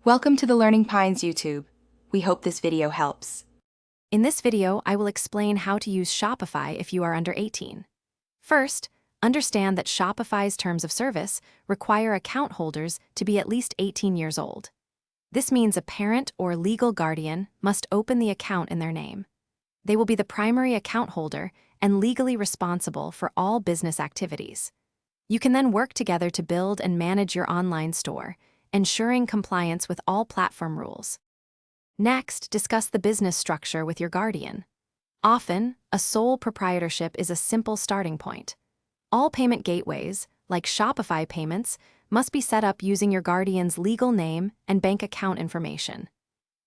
Welcome to the Learning Pines YouTube. We hope this video helps. In this video, I will explain how to use Shopify if you are under 18. First, understand that Shopify's terms of service require account holders to be at least 18 years old. This means a parent or legal guardian must open the account in their name. They will be the primary account holder and legally responsible for all business activities. You can then work together to build and manage your online store, ensuring compliance with all platform rules. Next, discuss the business structure with your guardian. Often, a sole proprietorship is a simple starting point. All payment gateways, like Shopify payments, must be set up using your guardian's legal name and bank account information.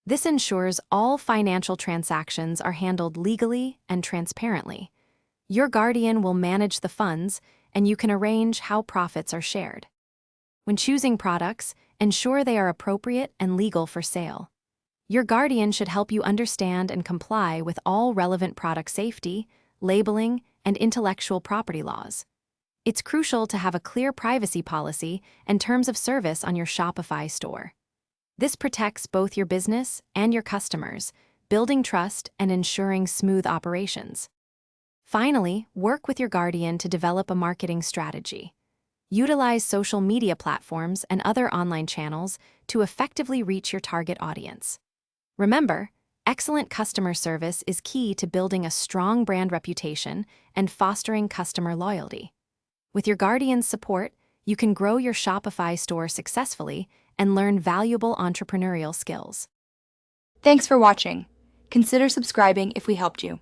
This ensures all financial transactions are handled legally and transparently. Your guardian will manage the funds, and you can arrange how profits are shared. When choosing products, ensure they are appropriate and legal for sale. Your guardian should help you understand and comply with all relevant product safety, labeling, and intellectual property laws. It's crucial to have a clear privacy policy and terms of service on your Shopify store. This protects both your business and your customers, building trust and ensuring smooth operations. Finally, work with your guardian to develop a marketing strategy. Utilize social media platforms and other online channels to effectively reach your target audience. Remember, excellent customer service is key to building a strong brand reputation and fostering customer loyalty. With your guardian's support, you can grow your Shopify store successfully and learn valuable entrepreneurial skills. Thanks for watching. Consider subscribing if we helped you.